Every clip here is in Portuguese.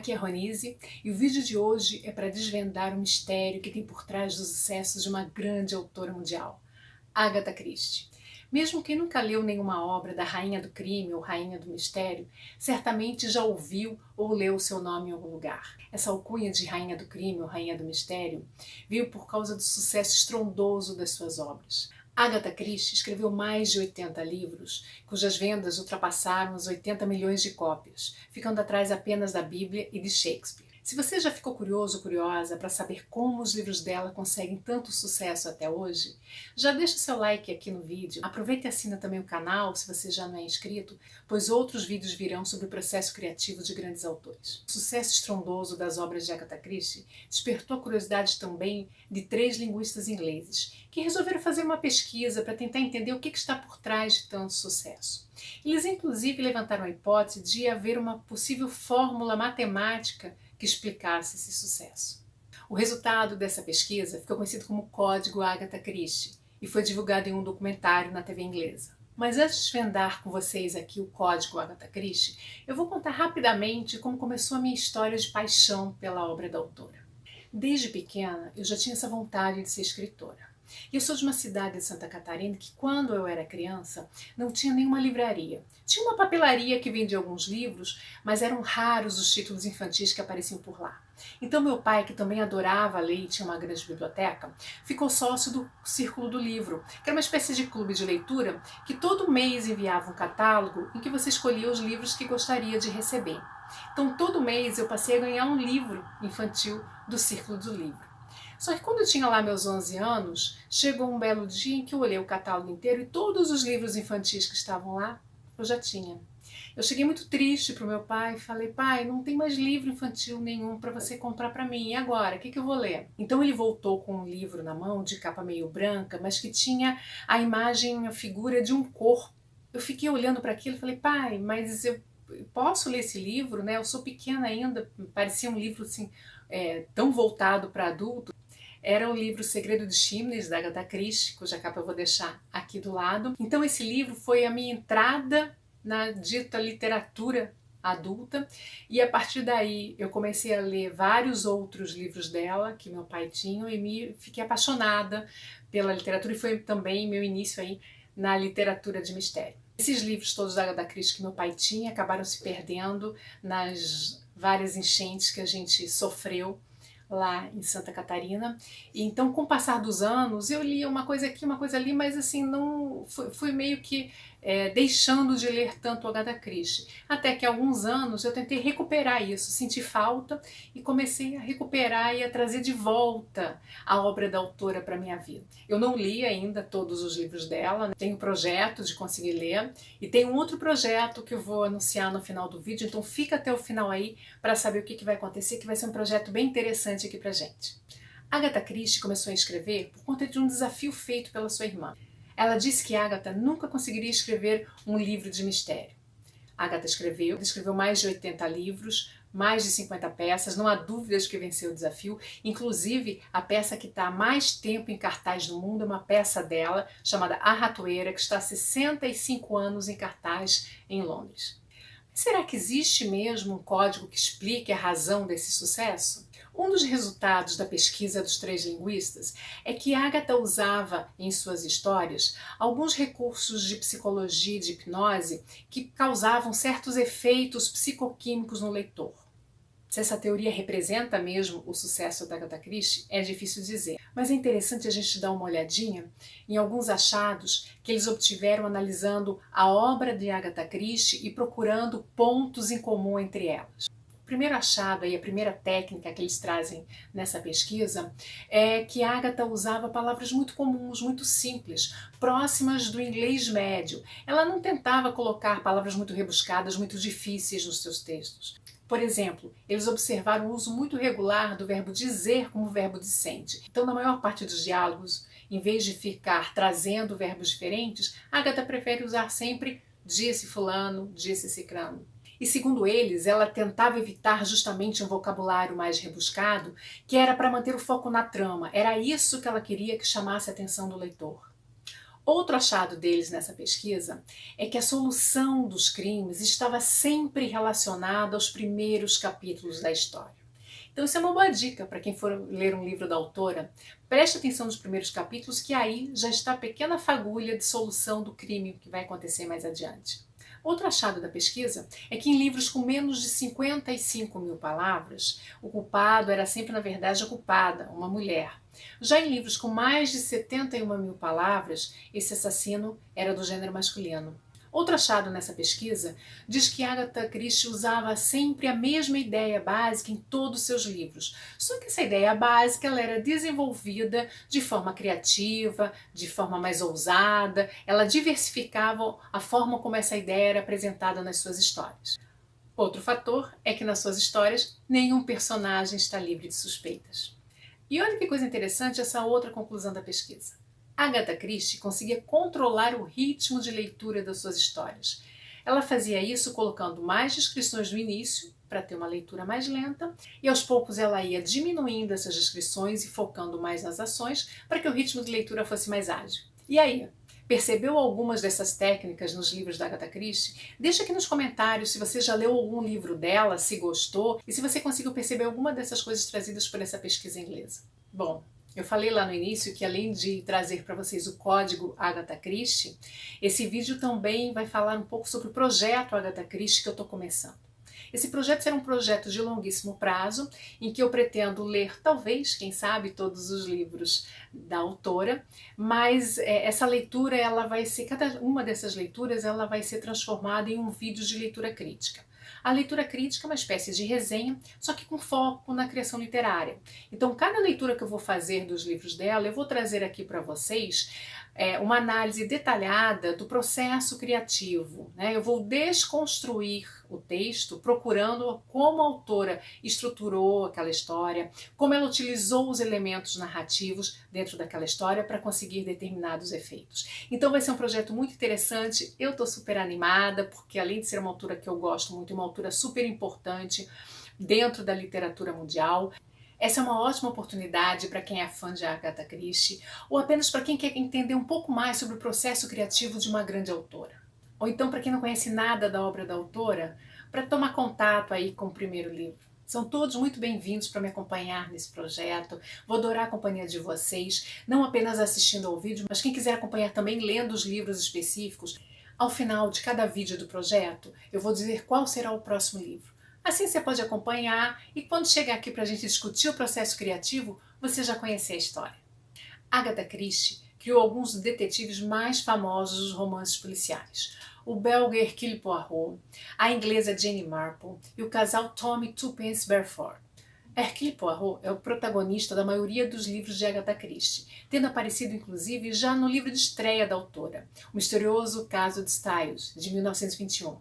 aqui é Ronise e o vídeo de hoje é para desvendar o mistério que tem por trás do sucesso de uma grande autora mundial, Agatha Christie. Mesmo quem nunca leu nenhuma obra da Rainha do Crime ou Rainha do Mistério, certamente já ouviu ou leu o seu nome em algum lugar. Essa alcunha de Rainha do Crime ou Rainha do Mistério veio por causa do sucesso estrondoso das suas obras. Agatha Christie escreveu mais de 80 livros, cujas vendas ultrapassaram os 80 milhões de cópias, ficando atrás apenas da Bíblia e de Shakespeare. Se você já ficou curioso ou curiosa para saber como os livros dela conseguem tanto sucesso até hoje, já deixa seu like aqui no vídeo, aproveita e assina também o canal se você já não é inscrito, pois outros vídeos virão sobre o processo criativo de grandes autores. O sucesso estrondoso das obras de Agatha Christie despertou a curiosidade também de 3 linguistas ingleses, que resolveram fazer uma pesquisa para tentar entender o que está por trás de tanto sucesso. Eles inclusive levantaram a hipótese de haver uma possível fórmula matemática que explicasse esse sucesso. O resultado dessa pesquisa ficou conhecido como Código Agatha Christie e foi divulgado em um documentário na TV inglesa. Mas antes de desvendar com vocês aqui o Código Agatha Christie, eu vou contar rapidamente como começou a minha história de paixão pela obra da autora. Desde pequena eu já tinha essa vontade de ser escritora. E eu sou de uma cidade de Santa Catarina que, quando eu era criança, não tinha nenhuma livraria. Tinha uma papelaria que vendia alguns livros, mas eram raros os títulos infantis que apareciam por lá. Então meu pai, que também adorava ler e tinha uma grande biblioteca, ficou sócio do Círculo do Livro, que era uma espécie de clube de leitura que todo mês enviava um catálogo em que você escolhia os livros que gostaria de receber. Então todo mês eu passei a ganhar um livro infantil do Círculo do Livro. Só que quando eu tinha lá meus 11 anos, chegou um belo dia em que eu olhei o catálogo inteiro e todos os livros infantis que estavam lá, eu já tinha. Eu cheguei muito triste para o meu pai e falei: pai, não tem mais livro infantil nenhum para você comprar para mim, e agora? O que eu vou ler? Então ele voltou com um livro na mão, de capa meio branca, mas que tinha a imagem, a figura de um corpo. Eu fiquei olhando para aquilo e falei: pai, mas eu posso ler esse livro, né? Eu sou pequena ainda, parecia um livro assim, tão voltado para adulto. Era o livro Segredo de Chimneys, da Agatha Christie, cuja capa eu vou deixar aqui do lado. Então esse livro foi a minha entrada na dita literatura adulta, e a partir daí eu comecei a ler vários outros livros dela, que meu pai tinha, e fiquei apaixonada pela literatura, e foi também meu início aí na literatura de mistério. Esses livros todos da Agatha Christie que meu pai tinha acabaram se perdendo nas várias enchentes que a gente sofreu lá em Santa Catarina. E então, com o passar dos anos, eu lia uma coisa aqui, uma coisa ali, mas assim, não fui meio que deixando de ler tanto Agatha Christie. Até que há alguns anos eu tentei recuperar isso, senti falta e comecei a recuperar e a trazer de volta a obra da autora para a minha vida. Eu não li ainda todos os livros dela, tenho projeto de conseguir ler e tem um outro projeto que eu vou anunciar no final do vídeo, então fica até o final aí para saber o que vai acontecer, que vai ser um projeto bem interessante aqui pra gente. Agatha Christie começou a escrever por conta de um desafio feito pela sua irmã. Ela disse que Agatha nunca conseguiria escrever um livro de mistério. Agatha escreveu mais de 80 livros, mais de 50 peças, não há dúvidas que venceu o desafio. Inclusive, a peça que está há mais tempo em cartaz no mundo é uma peça dela, chamada A Ratoeira, que está há 65 anos em cartaz em Londres. Mas será que existe mesmo um código que explique a razão desse sucesso? Um dos resultados da pesquisa dos 3 linguistas é que Agatha usava em suas histórias alguns recursos de psicologia e de hipnose que causavam certos efeitos psicoquímicos no leitor. Se essa teoria representa mesmo o sucesso da Agatha Christie, é difícil dizer. Mas é interessante a gente dar uma olhadinha em alguns achados que eles obtiveram analisando a obra de Agatha Christie e procurando pontos em comum entre elas. O primeiro achado e a primeira técnica que eles trazem nessa pesquisa é que Agatha usava palavras muito comuns, muito simples, próximas do inglês médio. Ela não tentava colocar palavras muito rebuscadas, muito difíceis nos seus textos. Por exemplo, eles observaram o uso muito regular do verbo dizer como verbo dissente. Então, na maior parte dos diálogos, em vez de ficar trazendo verbos diferentes, Agatha prefere usar sempre disse fulano, disse cicrano. E segundo eles, ela tentava evitar justamente um vocabulário mais rebuscado, que era para manter o foco na trama. Era isso que ela queria que chamasse a atenção do leitor. Outro achado deles nessa pesquisa é que a solução dos crimes estava sempre relacionada aos primeiros capítulos da história. Então isso é uma boa dica para quem for ler um livro da autora. Preste atenção nos primeiros capítulos, que aí já está a pequena fagulha de solução do crime que vai acontecer mais adiante. Outro achado da pesquisa é que em livros com menos de 55 mil palavras, o culpado era sempre, na verdade, a culpada, uma mulher. Já em livros com mais de 71 mil palavras, esse assassino era do gênero masculino. Outro achado nessa pesquisa diz que Agatha Christie usava sempre a mesma ideia básica em todos os seus livros, só que essa ideia básica ela era desenvolvida de forma criativa, de forma mais ousada, ela diversificava a forma como essa ideia era apresentada nas suas histórias. Outro fator é que nas suas histórias nenhum personagem está livre de suspeitas. E olha que coisa interessante essa outra conclusão da pesquisa. Agatha Christie conseguia controlar o ritmo de leitura das suas histórias. Ela fazia isso colocando mais descrições no início, para ter uma leitura mais lenta, e aos poucos ela ia diminuindo essas descrições e focando mais nas ações para que o ritmo de leitura fosse mais ágil. E aí, percebeu algumas dessas técnicas nos livros da Agatha Christie? Deixa aqui nos comentários se você já leu algum livro dela, se gostou, e se você conseguiu perceber alguma dessas coisas trazidas por essa pesquisa inglesa. Bom, eu falei lá no início que além de trazer para vocês o código Agatha Christie, esse vídeo também vai falar um pouco sobre o projeto Agatha Christie que eu estou começando. Esse projeto será um projeto de longuíssimo prazo, em que eu pretendo ler, talvez, quem sabe, todos os livros da autora, mas essa leitura, ela vai ser, cada uma dessas leituras, ela vai ser transformada em um vídeo de leitura crítica. A leitura crítica é uma espécie de resenha, só que com foco na criação literária. Então, cada leitura que eu vou fazer dos livros dela, eu vou trazer aqui para vocês uma análise detalhada do processo criativo, né? Eu vou desconstruir o texto procurando como a autora estruturou aquela história, como ela utilizou os elementos narrativos dentro daquela história para conseguir determinados efeitos. Então vai ser um projeto muito interessante, eu estou super animada, porque além de ser uma autora que eu gosto muito, é uma autora super importante dentro da literatura mundial. Essa é uma ótima oportunidade para quem é fã de Agatha Christie ou apenas para quem quer entender um pouco mais sobre o processo criativo de uma grande autora. Ou então para quem não conhece nada da obra da autora, para tomar contato aí com o primeiro livro. São todos muito bem-vindos para me acompanhar nesse projeto. Vou adorar a companhia de vocês, não apenas assistindo ao vídeo, mas quem quiser acompanhar também lendo os livros específicos. Ao final de cada vídeo do projeto, eu vou dizer qual será o próximo livro. Assim você pode acompanhar e quando chegar aqui para a gente discutir o processo criativo, você já conhecer a história. Agatha Christie criou alguns dos detetives mais famosos dos romances policiais. O belga Hercule Poirot, a inglesa Jane Marple e o casal Tommy Twopence Beaufort. Hercule Poirot é o protagonista da maioria dos livros de Agatha Christie, tendo aparecido inclusive já no livro de estreia da autora, O Misterioso Caso de Styles, de 1921.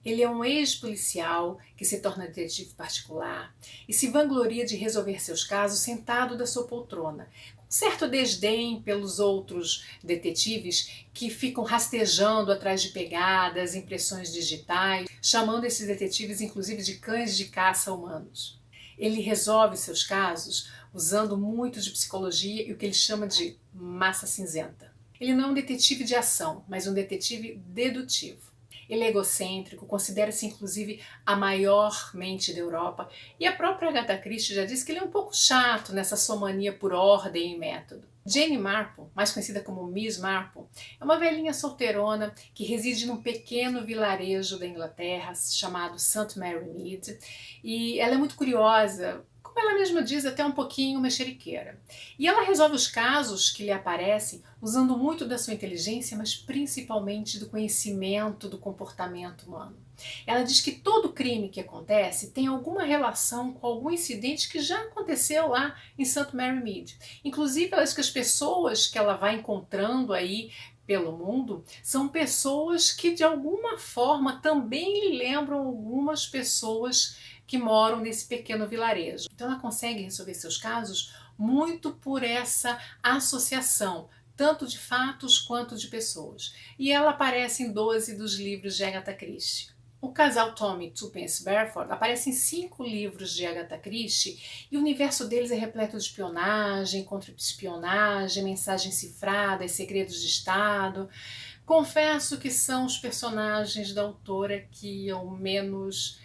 Ele é um ex-policial que se torna detetive particular e se vangloria de resolver seus casos sentado da sua poltrona, com certo desdém pelos outros detetives que ficam rastejando atrás de pegadas, impressões digitais, chamando esses detetives inclusive de cães de caça humanos. Ele resolve seus casos usando muito de psicologia e o que ele chama de massa cinzenta. Ele não é um detetive de ação, mas um detetive dedutivo. Ele é egocêntrico, considera-se inclusive a maior mente da Europa e a própria Agatha Christie já disse que ele é um pouco chato nessa sua mania por ordem e método. Jane Marple, mais conhecida como Miss Marple, é uma velhinha solteirona que reside num pequeno vilarejo da Inglaterra chamado St. Mary Mead e ela é muito curiosa, como ela mesma diz, até um pouquinho mexeriqueira. E ela resolve os casos que lhe aparecem usando muito da sua inteligência, mas principalmente do conhecimento do comportamento humano. Ela diz que todo crime que acontece tem alguma relação com algum incidente que já aconteceu lá em St. Mary Mead. Inclusive, ela diz que as pessoas que ela vai encontrando aí pelo mundo são pessoas que de alguma forma também lhe lembram algumas pessoas que moram nesse pequeno vilarejo. Então ela consegue resolver seus casos muito por essa associação, tanto de fatos quanto de pessoas. E ela aparece em 12 dos livros de Agatha Christie. O casal Tommy Tuppence Beresford aparece em 5 livros de Agatha Christie e o universo deles é repleto de espionagem, contra-espionagem, mensagens cifradas, segredos de Estado. Confesso que são os personagens da autora que eu menos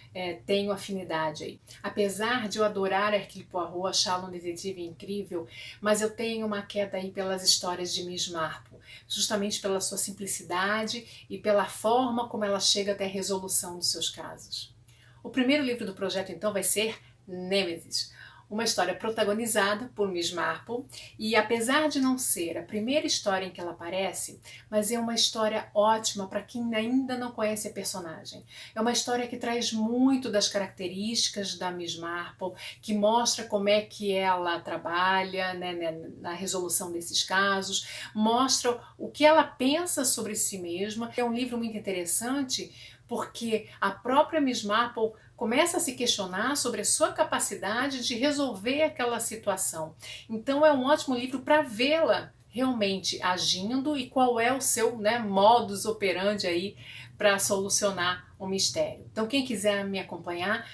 tenho afinidade aí. Apesar de eu adorar Hercule Poirot, achá-lo um detetive incrível, mas eu tenho uma queda aí pelas histórias de Miss Marple, justamente pela sua simplicidade e pela forma como ela chega até a resolução dos seus casos. O primeiro livro do projeto, então, vai ser Nêmesis, uma história protagonizada por Miss Marple, e apesar de não ser a primeira história em que ela aparece, mas é uma história ótima para quem ainda não conhece a personagem. É uma história que traz muito das características da Miss Marple, que mostra como é que ela trabalha, né, na resolução desses casos, mostra o que ela pensa sobre si mesma. É um livro muito interessante porque a própria Miss Marple começa a se questionar sobre a sua capacidade de resolver aquela situação. Então é um ótimo livro para vê-la realmente agindo e qual é o seu, né, modus operandi aí para solucionar o mistério. Então quem quiser me acompanhar,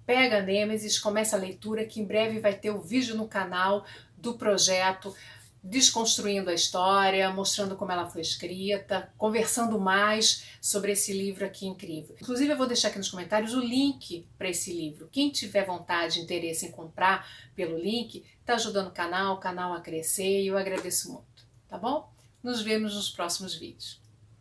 pega a Nêmesis, começa a leitura, que em breve vai ter o vídeo no canal do projeto, desconstruindo a história, mostrando como ela foi escrita, conversando mais sobre esse livro aqui incrível. Inclusive eu vou deixar aqui nos comentários o link para esse livro. Quem tiver vontade e interesse em comprar pelo link, está ajudando o canal a crescer e eu agradeço muito, tá bom? Nos vemos nos próximos vídeos.